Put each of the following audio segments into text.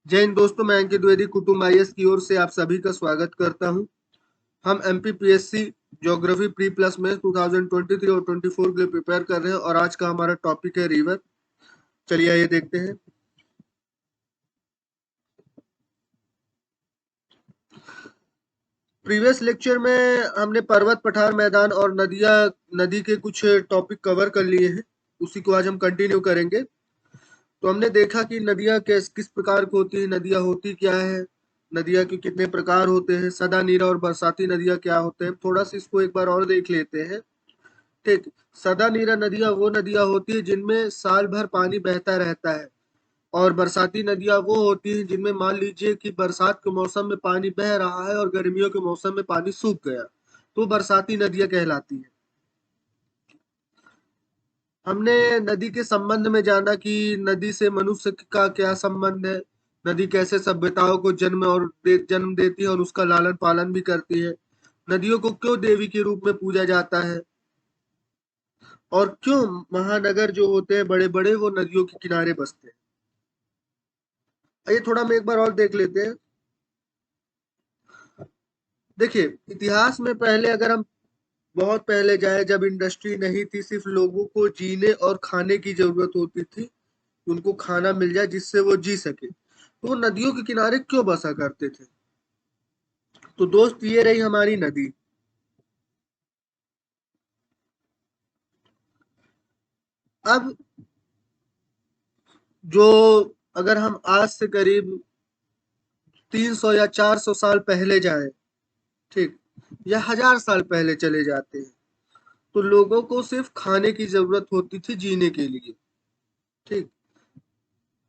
जय हिंद दोस्तों, मैं अंकित द्विवेदी कुटुंब आईएएस की ओर से आप सभी का स्वागत करता हूं। हम एमपीपीएससी ज्योग्राफी प्री प्लस में 2023 और 24 के लिए प्रिपेयर कर रहे हैं और आज का हमारा टॉपिक है रिवर। चलिए आइए देखते हैं। प्रीवियस लेक्चर में हमने पर्वत, पठार, मैदान और नदी के कुछ टॉपिक कवर कर लिए हैं। उसी को आज हम कंटिन्यू करेंगे। तो हमने देखा कि नदियां किस प्रकार की होती है, नदियां होती क्या है, नदियां के कितने प्रकार होते हैं, सदा नीरा और बरसाती नदियां क्या होते हैं। थोड़ा सा इसको एक बार और देख लेते हैं। ठीक। सदा नीरा नदियां वो नदियां होती है जिनमें साल भर पानी बहता रहता है, और बरसाती नदियां वो होती हैं जिनमें मान लीजिए कि बरसात के मौसम में पानी बह रहा है और गर्मियों के मौसम में पानी सूख गया, तो बरसाती नदियां कहलाती हैं। हमने नदी के संबंध में जाना कि नदी से मनुष्य का क्या संबंध है, नदी कैसे सभ्यताओं को जन्म देती है और उसका लालन पालन भी करती है, नदियों को क्यों देवी के रूप में पूजा जाता है, और क्यों महानगर जो होते हैं बड़े बड़े वो नदियों के किनारे बसते हैं। आइए थोड़ा हम एक बार और देख लेते हैं। देखिए, इतिहास में पहले अगर हम बहुत पहले जाए, जब इंडस्ट्री नहीं थी, सिर्फ लोगों को जीने और खाने की जरूरत होती थी, उनको खाना मिल जाए जिससे वो जी सके, तो वो नदियों के किनारे क्यों बसा करते थे। तो दोस्त, ये रही हमारी नदी। अब जो, अगर हम आज से करीब 300 या 400 साल पहले जाएं, ठीक, या 1000 साल पहले चले जाते हैं, तो लोगों को सिर्फ खाने की जरूरत होती थी जीने के लिए। ठीक।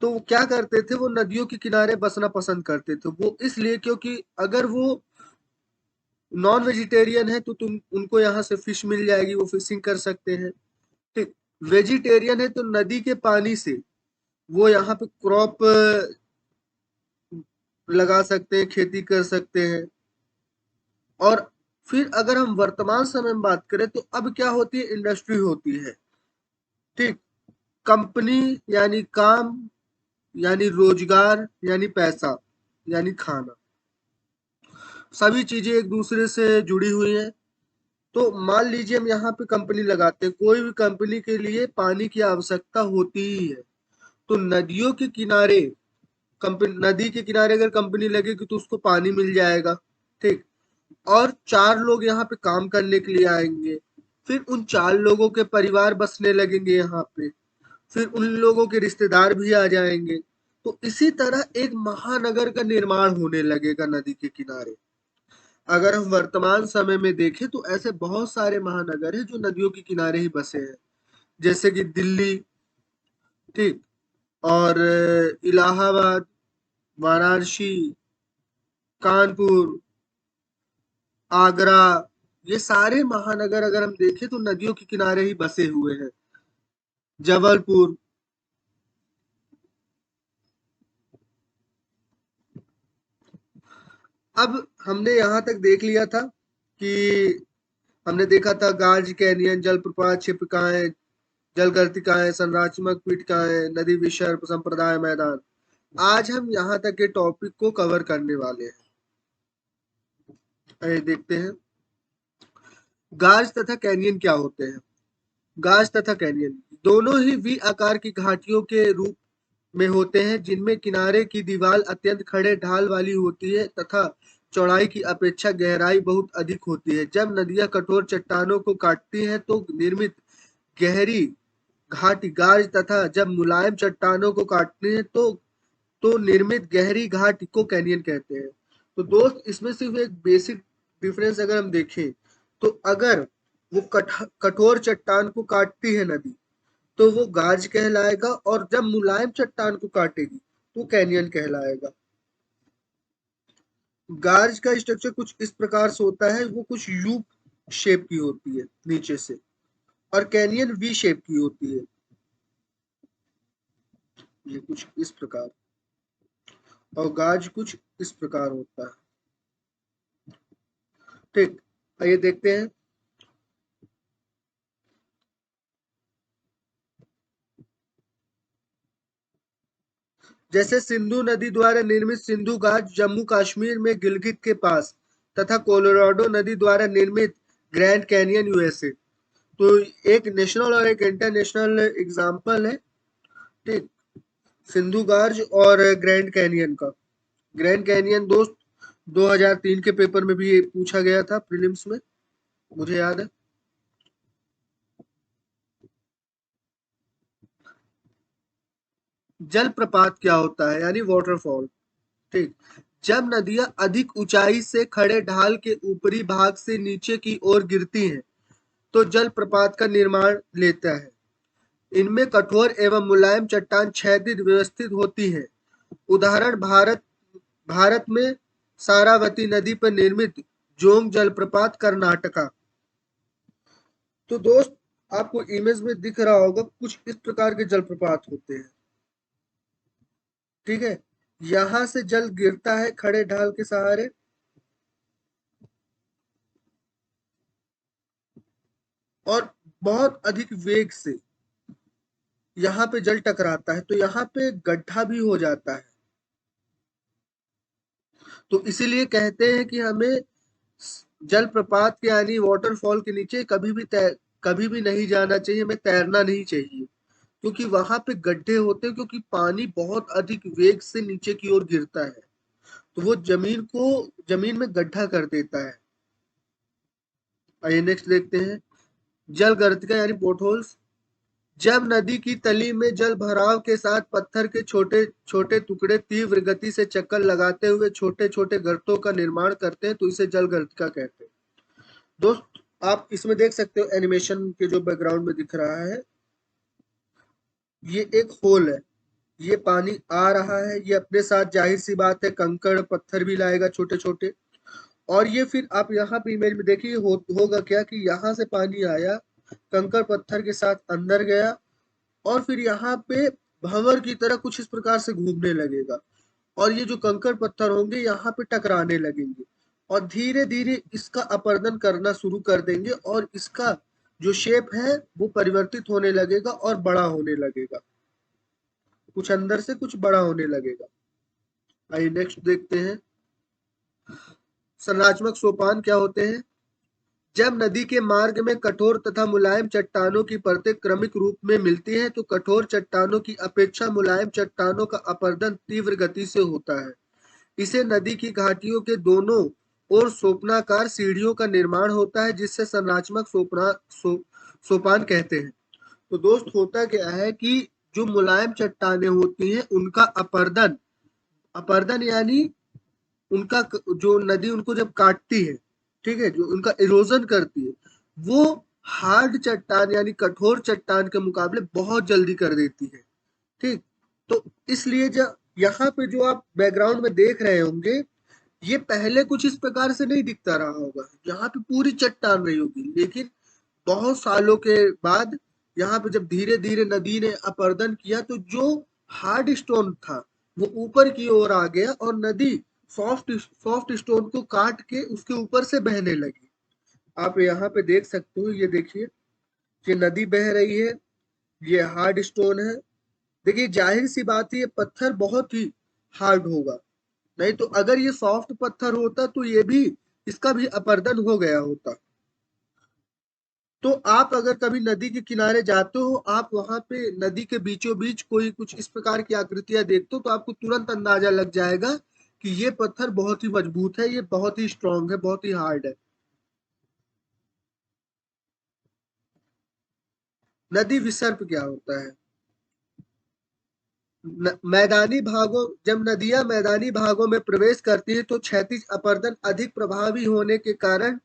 तो वो क्या करते थे, वो नदियों के किनारे बसना पसंद करते थे। वो इसलिए क्योंकि अगर वो नॉन वेजिटेरियन है तो तुम उनको यहाँ से फिश मिल जाएगी, वो फिशिंग कर सकते हैं। ठीक। वेजिटेरियन है तो नदी के पानी से वो यहाँ पे क्रॉप लगा सकते हैं, खेती कर सकते हैं। और फिर अगर हम वर्तमान समय में बात करें तो अब क्या होती है, इंडस्ट्री होती है। ठीक। कंपनी यानी काम, यानी रोजगार, यानी पैसा, यानी खाना, सभी चीजें एक दूसरे से जुड़ी हुई हैं। तो मान लीजिए हम यहाँ पे कंपनी लगाते हैं, कोई भी कंपनी के लिए पानी की आवश्यकता होती ही है। तो नदियों के किनारे, कंपनी नदी के किनारे अगर कंपनी लगेगी तो उसको पानी मिल जाएगा। ठीक। और 4 लोग यहाँ पे काम करने के लिए आएंगे, फिर उन 4 लोगों के परिवार बसने लगेंगे यहाँ पे, फिर उन लोगों के रिश्तेदार भी आ जाएंगे। तो इसी तरह एक महानगर का निर्माण होने लगेगा नदी के किनारे। अगर हम वर्तमान समय में देखें तो ऐसे बहुत सारे महानगर हैं जो नदियों के किनारे ही बसे हैं, जैसे कि दिल्ली, ठीक, और इलाहाबाद, वाराणसी, कानपुर, आगरा, ये सारे महानगर अगर हम देखें तो नदियों के किनारे ही बसे हुए हैं। जबलपुर। अब हमने यहाँ तक देख लिया था कि हमने देखा था गार्ज कैनियन, जलप्रपात, क्षिप्रकाएं, जलगर्तिकाएं, संरचनात्मक पीठिकाएं, नदी विसर्ग, संप्रदाय, मैदान। आज हम यहाँ तक के टॉपिक को कवर करने वाले हैं। आइए देखते हैं, गार्ज तथा कैनियन क्या होते हैं। गार्ज तथा कैनियन दोनों ही वी आकार की घाटियों के रूप में होते हैं, जिनमें किनारे की दीवार अत्यंत खड़े ढाल वाली होती है तथा चौड़ाई की अपेक्षा गहराई बहुत अधिक होती है। जब नदियां कठोर चट्टानों को काटती हैं तो निर्मित गहरी घाटी गार्ज, तथा जब मुलायम चट्टानों को काटती हैं तो निर्मित गहरी घाटी को कैनियन कहते हैं। तो दोस्त, इसमें सिर्फ एक बेसिक डिफरेंस अगर हम देखें, तो अगर वो कठोर चट्टान को काटती है नदी तो वो गार्ज कहलाएगा, और जब मुलायम चट्टान को काटेगी तो कैनियन कहलाएगा। गार्ज का स्ट्रक्चर कुछ इस प्रकार से होता है, वो कुछ यू शेप की होती है नीचे से, और कैनियन वी शेप की होती है, ये कुछ इस प्रकार, और गार्ज कुछ इस प्रकार होता है। ठीक। आइए देखते हैं। जैसे सिंधु नदी द्वारा निर्मित सिंधु घाट जम्मू कश्मीर में गिलगित के पास तथा कोलोराडो नदी द्वारा निर्मित ग्रैंड कैनियन यूएसए। तो एक नेशनल और एक इंटरनेशनल एग्जाम्पल है, ठीक, सिंधु गार्ज और ग्रैंड कैनियन का। ग्रैंड कैनियन दोस्त 2003 के पेपर में भी ये पूछा गया था प्रीलिम्स में, मुझे याद है। जलप्रपात क्या होता है, यानी वाटरफॉल, ठीक। जब नदियां अधिक ऊंचाई से खड़े ढाल के ऊपरी भाग से नीचे की ओर गिरती हैं तो जलप्रपात का निर्माण लेता है। इनमें कठोर एवं मुलायम चट्टान क्षैतिज व्यवस्थित होती हैं। उदाहरण भारत भारत में सारावती नदी पर निर्मित जोंग जलप्रपात कर्नाटका। तो दोस्त आपको इमेज में दिख रहा होगा कुछ इस प्रकार के जलप्रपात होते हैं, ठीक है। यहां से जल गिरता है खड़े ढाल के सहारे, और बहुत अधिक वेग से यहाँ पे जल टकराता है, तो यहाँ पे गड्ढा भी हो जाता है। तो इसीलिए कहते हैं कि हमें जलप्रपात के यानी वाटरफॉल के नीचे कभी भी नहीं जाना चाहिए, हमें तैरना नहीं चाहिए, क्योंकि वहां पे गड्ढे होते हैं, क्योंकि पानी बहुत अधिक वेग से नीचे की ओर गिरता है, तो वो जमीन में गड्ढा कर देता है। आइए नेक्स्ट देखते हैं, जल गर्तिका यानी पोटहोल्स। जब नदी की तली में जल भराव के साथ पत्थर के छोटे छोटे टुकड़े तीव्र गति से चक्कर लगाते हुए छोटे छोटे गर्तों का निर्माण करते हैं तो इसे जल गर्तिका कहते हैं। दोस्त आप इसमें देख सकते हो एनिमेशन के जो बैकग्राउंड में दिख रहा है, ये एक होल है, ये पानी आ रहा है, ये अपने साथ जाहिर सी बात है कंकड़ पत्थर भी लाएगा छोटे छोटे, और ये फिर आप यहाँ पे इमेज में देखिए होगा क्या कि यहाँ से पानी आया, कंकड़ पत्थर के साथ अंदर गया, और फिर यहाँ पे भंवर की तरह कुछ इस प्रकार से घूमने लगेगा, और ये जो कंकड़ पत्थर होंगे यहाँ पे टकराने लगेंगे, और धीरे धीरे इसका अपरदन करना शुरू कर देंगे, और इसका जो शेप है वो परिवर्तित होने लगेगा और बड़ा होने लगेगा, कुछ अंदर से कुछ बड़ा होने लगेगा। आइए नेक्स्ट देखते हैं, संरचनात्मक सोपान क्या होते हैं। जब नदी के मार्ग में कठोर तथा मुलायम चट्टानों की परतें क्रमिक रूप में मिलती हैं तो कठोर चट्टानों की अपेक्षा मुलायम चट्टानों का अपरदन तीव्र गति से होता है। इसे नदी की घाटियों के दोनों ओर सोपानाकार सीढ़ियों का निर्माण होता है, जिससे संरचनात्मक सोपान कहते हैं। तो दोस्त होता क्या है कि जो मुलायम चट्टानें होती हैं उनका अपरदन, अपरदन यानी उनका जो नदी उनको जब काटती है, ठीक है, जो उनका इरोजन करती है, वो हार्ड चट्टान यानी कठोर चट्टान के मुकाबले बहुत जल्दी कर देती है, ठीक। तो इसलिए जब यहाँ पे जो आप बैकग्राउंड में देख रहे होंगे, ये पहले कुछ इस प्रकार से नहीं दिखता रहा होगा, यहाँ पे पूरी चट्टान रही होगी, लेकिन बहुत सालों के बाद यहाँ पे जब धीरे धीरे नदी ने अपरदन किया तो जो हार्ड स्टोन था वो ऊपर की ओर आ गया, और नदी सॉफ्ट सॉफ्ट स्टोन को काट के उसके ऊपर से बहने लगी। आप यहाँ पे देख सकते हो, ये देखिए, ये नदी बह रही है, ये हार्ड स्टोन है। देखिए जाहिर सी बात है ये पत्थर बहुत ही हार्ड होगा, नहीं तो अगर ये सॉफ्ट पत्थर होता तो ये भी इसका भी अपरदन हो गया होता। तो आप अगर कभी नदी के किनारे जाते हो, आप वहां पे नदी के बीचों बीच कोई कुछ इस प्रकार की आकृतियां देखते हो तो आपको तुरंत अंदाजा लग जाएगा कि ये पत्थर बहुत ही मजबूत है, ये बहुत ही स्ट्रांग है, बहुत ही हार्ड है। नदी विसर्प क्या होता है। मैदानी भागों जब नदियां मैदानी भागों में प्रवेश करती है तो क्षैतिज अपरदन अधिक प्रभावी होने के कारण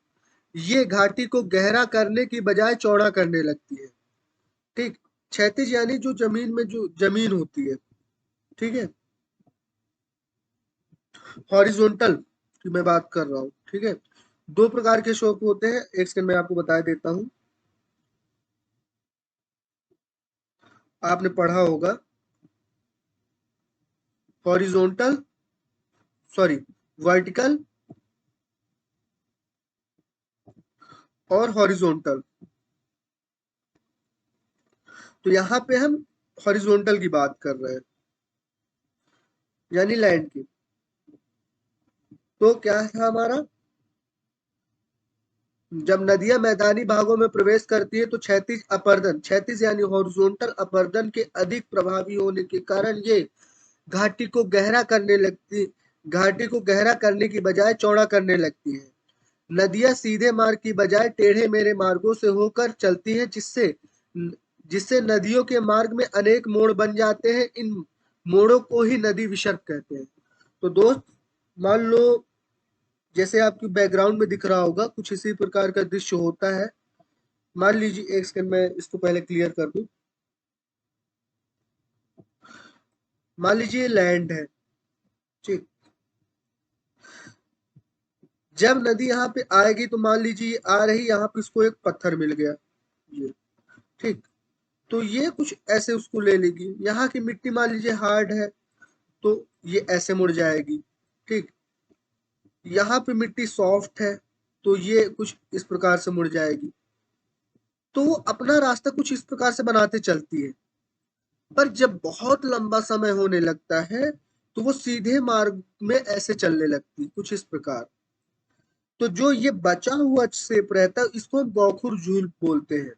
ये घाटी को गहरा करने की बजाय चौड़ा करने लगती है, ठीक। क्षैतिज यानी जो जमीन होती है, ठीक है। हॉरिजॉन्टल की मैं बात कर रहा हूँ, ठीक है। दो प्रकार के शोप होते हैं, एक सेकंड मैं आपको बता देता हूँ, आपने पढ़ा होगा, हॉरिजॉन्टल, सॉरी, वर्टिकल और हॉरिजॉन्टल। तो यहाँ पे हम हॉरिजॉन्टल की बात कर रहे हैं। यानी लैंड की। तो क्या था हमारा, जब नदियां मैदानी भागों में प्रवेश करती है तो क्षैतिज अपरदन, क्षैतिज यानी हॉरिजॉन्टल अपरदन के अधिक प्रभावी होने के कारण ये घाटी को गहरा करने लगती, घाटी को गहरा करने की बजाय चौड़ा करने लगती है। नदियां सीधे मार्ग की बजाय टेढ़े मेढ़े मार्गों से होकर चलती हैं, जिससे जिससे नदियों के मार्ग में अनेक मोड़ बन जाते हैं। इन मोड़ों को ही नदी विसर्ग कहते हैं। तो दोस्त, मान लो जैसे आपकी बैकग्राउंड में दिख रहा होगा, कुछ इसी प्रकार का दृश्य होता है। मान लीजिए, एक सेकंड मैं इसको पहले क्लियर कर दूं। मान लीजिए लैंड है, ठीक। जब नदी यहाँ पे आएगी तो मान लीजिए आ रही, यहाँ पे इसको एक पत्थर मिल गया, ये, ठीक। तो ये कुछ ऐसे उसको ले लेगी। यहाँ की मिट्टी मान लीजिए हार्ड है, तो ये ऐसे मुड़ जाएगी, ठीक। यहाँ पे मिट्टी सॉफ्ट है, तो ये कुछ इस प्रकार से मुड़ जाएगी। तो वो अपना रास्ता कुछ इस प्रकार से बनाते चलती है। पर जब बहुत लंबा समय होने लगता है तो वो सीधे मार्ग में ऐसे चलने लगती, कुछ इस प्रकार। तो जो ये बचा हुआ शेप रहता है, इसको हम गौखुर झील बोलते हैं,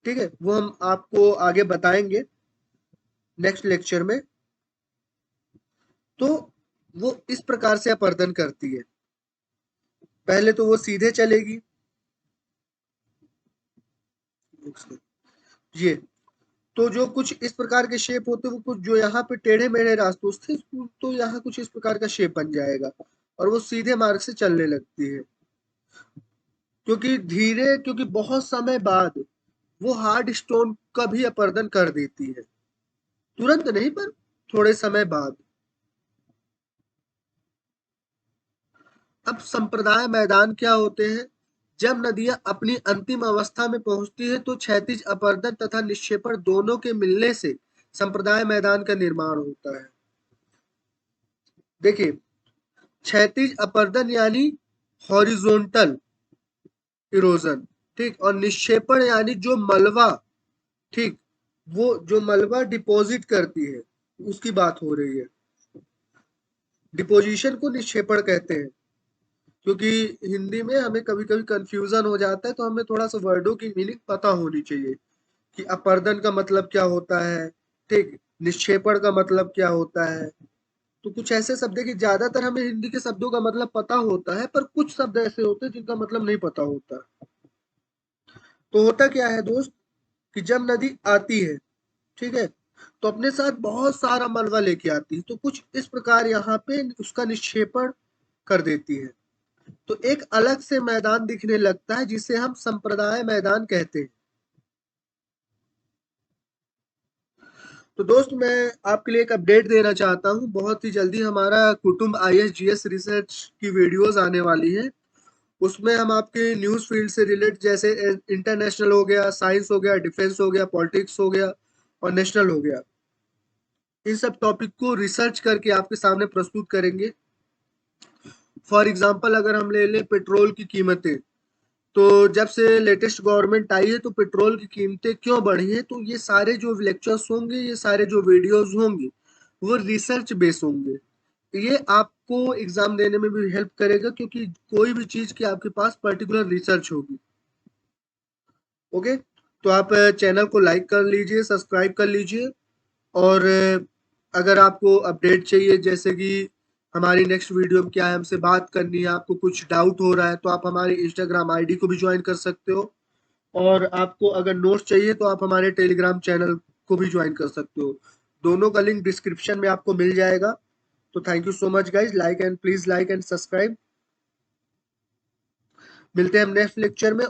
ठीक है। वो हम आपको आगे बताएंगे नेक्स्ट लेक्चर में। तो वो इस प्रकार से अपरदन करती है। पहले तो वो सीधे चलेगी, ये। तो जो कुछ इस प्रकार के शेप होते हैं, वो कुछ जो यहाँ पे टेढ़े मेढ़े रास्तों थे, तो यहाँ कुछ इस प्रकार का शेप बन जाएगा और वो सीधे मार्ग से चलने लगती है। क्योंकि बहुत समय बाद वो हार्ड स्टोन का भी अपरदन कर देती है, तुरंत नहीं पर थोड़े समय बाद। अब संप्रदाय मैदान क्या होते हैं? जब नदियां अपनी अंतिम अवस्था में पहुंचती है तो क्षैतिज अपरदन तथा निक्षेपण दोनों के मिलने से संप्रदाय मैदान का निर्माण होता है। देखिए, क्षैतिज अपरदन यानी हॉरिजॉन्टल इरोजन, ठीक। और निक्षेपण यानी जो मलबा, ठीक, वो जो मलबा डिपॉजिट करती है उसकी बात हो रही है। डिपोजिशन को निक्षेपण कहते हैं। क्योंकि हिंदी में हमें कभी कभी कंफ्यूजन हो जाता है, तो हमें थोड़ा सा वर्डों की मीनिंग पता होनी चाहिए कि अपरदन का मतलब क्या होता है, ठीक, निक्षेपण का मतलब क्या होता है। तो कुछ ऐसे शब्द है कि ज्यादातर हमें हिंदी के शब्दों का मतलब पता होता है, पर कुछ शब्द ऐसे होते हैं जिनका मतलब नहीं पता होता। तो होता क्या है दोस्त, कि जब नदी आती है, ठीक है, तो अपने साथ बहुत सारा मलबा लेके आती है, तो कुछ इस प्रकार यहाँ पे उसका निक्षेपण कर देती है। तो एक अलग से मैदान दिखने लगता है, जिसे हम संप्रदाय मैदान कहते हैं। तो दोस्त, मैं आपके लिए एक अपडेट देना चाहता हूँ। बहुत ही जल्दी हमारा कुटुंब ISGS रिसर्च की वीडियोस आने वाली है। उसमें हम आपके न्यूज फील्ड से रिलेट, जैसे इंटरनेशनल हो गया, साइंस हो गया, डिफेंस हो गया, पॉलिटिक्स हो गया और नेशनल हो गया, इन सब टॉपिक को रिसर्च करके आपके सामने प्रस्तुत करेंगे। फॉर एग्जाम्पल, अगर हम ले लें पेट्रोल की कीमतें, तो जब से लेटेस्ट गवर्नमेंट आई है तो पेट्रोल की कीमतें क्यों बढ़ी हैं, तो ये सारे जो लेक्चर्स होंगे, ये सारे जो वीडियोस होंगे, वो रिसर्च बेस होंगे। ये आपको एग्जाम देने में भी हेल्प करेगा, क्योंकि कोई भी चीज की आपके पास पर्टिकुलर रिसर्च होगी। ओके, तो आप चैनल को लाइक कर लीजिए, सब्सक्राइब कर लीजिए। और अगर आपको अपडेट चाहिए, जैसे कि हमारी नेक्स्ट वीडियो में क्या है, हमसे बात करनी है, आपको कुछ डाउट हो रहा है, तो आप हमारी इंस्टाग्राम ID को भी ज्वाइन कर सकते हो। और आपको अगर नोट्स चाहिए तो आप हमारे टेलीग्राम चैनल को भी ज्वाइन कर सकते हो। दोनों का लिंक डिस्क्रिप्शन में आपको मिल जाएगा। तो thank you so much guys, please like and subscribe. मिलते हैं हम नेक्स्ट लेक्चर में।